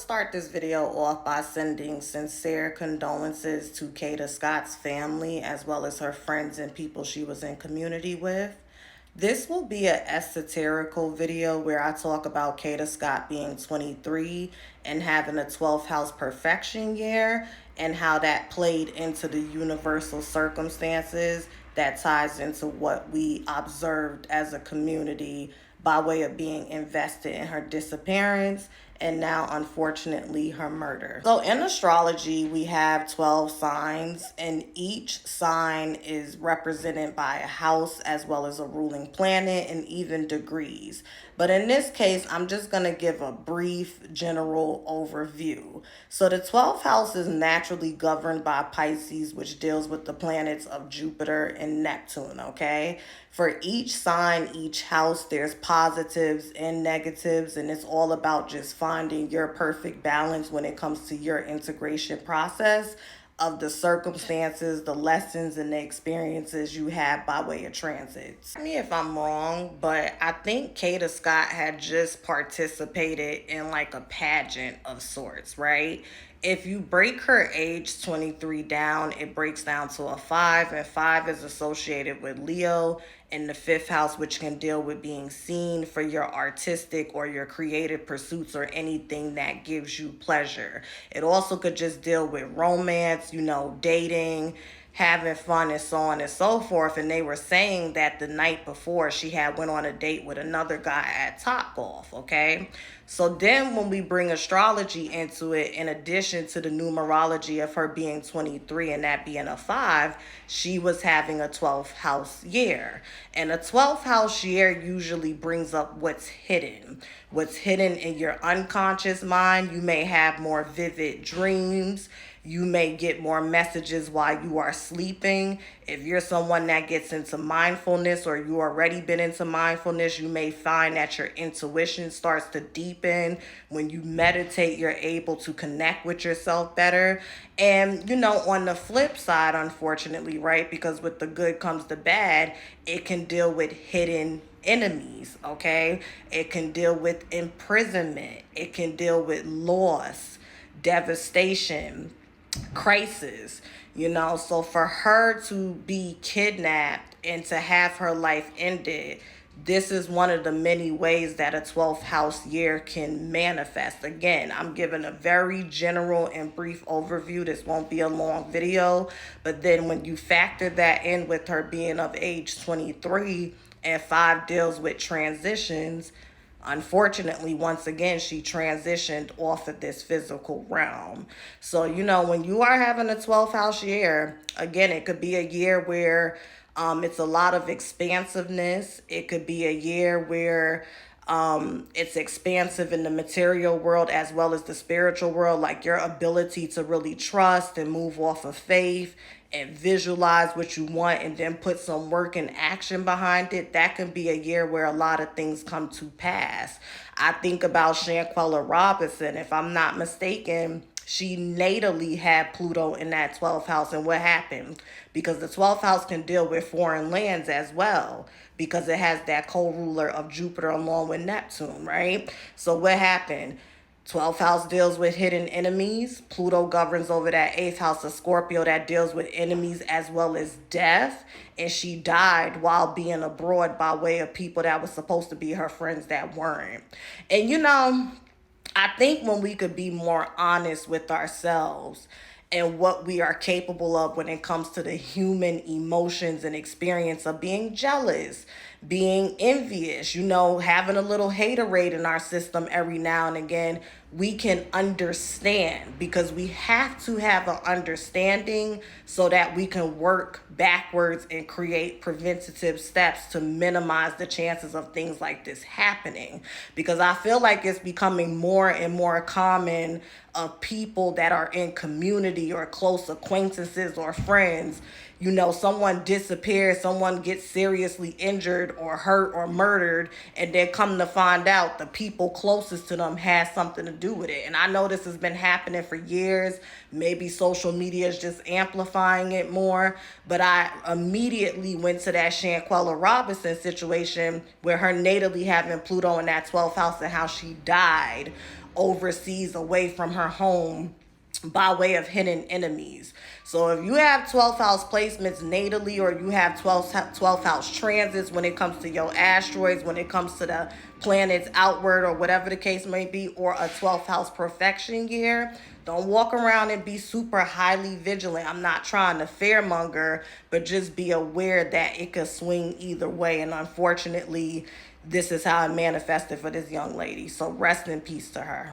start this video off by sending sincere condolences to Kada Scott's family, as well as her friends and people she was in community with. This will be an esoterical video where I talk about Kada Scott being 23 and having a 12th house perfection year and how that played into the universal circumstances that ties into what we observed as a community by way of being invested in her disappearance and now, unfortunately, her murder. So in astrology, we have 12 signs, and each sign is represented by a house as well as a ruling planet and even degrees. But in this case, I'm just going to give a brief general overview. So the 12th house is naturally governed by Pisces, which deals with the planets of Jupiter and Neptune, okay? For each sign, each house, there's positives and negatives, and it's all about just finding your perfect balance when it comes to your integration process of the circumstances, the lessons, and the experiences you have by way of transits. Tell me if I'm wrong, but I think Kada Scott had just participated in like a pageant of sorts, right? If you break her age 23 down, it breaks down to a 5, and 5 is associated with Leo in the 5th house, which can deal with being seen for your artistic or your creative pursuits or anything that gives you pleasure. It also could just deal with romance, dating, having fun, and so on and so forth. And they were saying that the night before she had went on a date with another guy at Topgolf, okay? So then when we bring astrology into it, in addition to the numerology of her being 23 and that being a 5, she was having a 12th house year. And a 12th house year usually brings up what's hidden. What's hidden in your unconscious mind. You may have more vivid dreams. You may get more messages while you are sleeping. If you're someone that gets into mindfulness or you already been into mindfulness, you may find that your intuition starts to deepen. When you meditate, you're able to connect with yourself better. And, on the flip side, unfortunately, right, because with the good comes the bad, it can deal with hidden enemies, okay? It can deal with imprisonment. It can deal with loss, devastation, crisis, so for her to be kidnapped and to have her life ended, this is one of the many ways that a 12th house year can manifest. Again, I'm giving a very general and brief overview. This won't be a long video, but then when you factor that in with her being of age 23 and 5 deals with transitions, unfortunately, once again, she transitioned off of this physical realm. So, when you are having a 12th house year, again, it could be a year where it's a lot of expansiveness. It could be a year where it's expansive in the material world as well as the spiritual world, like your ability to really trust and move off of faith and visualize what you want and then put some work and action behind it. That can be a year where a lot of things come to pass. I think about Shanquella Robinson. If I'm not mistaken, she natally had Pluto in that 12th house. And what happened? Because the 12th house can deal with foreign lands as well, because it has that co-ruler of Jupiter along with Neptune, right? So what happened? 12th house deals with hidden enemies. Pluto governs over that 8th house of Scorpio that deals with enemies as well as death. And she died while being abroad by way of people that was supposed to be her friends that weren't. And I think when we could be more honest with ourselves and what we are capable of when it comes to the human emotions and experience of being jealous, being envious, having a little haterade in our system every now and again, we can understand, because we have to have an understanding so that we can work backwards and create preventative steps to minimize the chances of things like this happening. Because I feel like it's becoming more and more common of people that are in community or close acquaintances or friends. Someone disappears, someone gets seriously injured or hurt or murdered, and then come to find out the people closest to them has something to do with it. And I know this has been happening for years. Maybe social media is just amplifying it more, but I immediately went to that Shanquella Robinson situation where her natally having Pluto in that 12th house and how she died overseas away from her home by way of hidden enemies. So if you have 12th house placements natally, or you have 12th house transits when it comes to your asteroids, when it comes to the planets outward, or whatever the case may be, or a 12th house perfection year, don't walk around and be super highly vigilant. I'm not trying to fearmonger, but just be aware that it could swing either way. And unfortunately, this is how it manifested for this young lady. So rest in peace to her.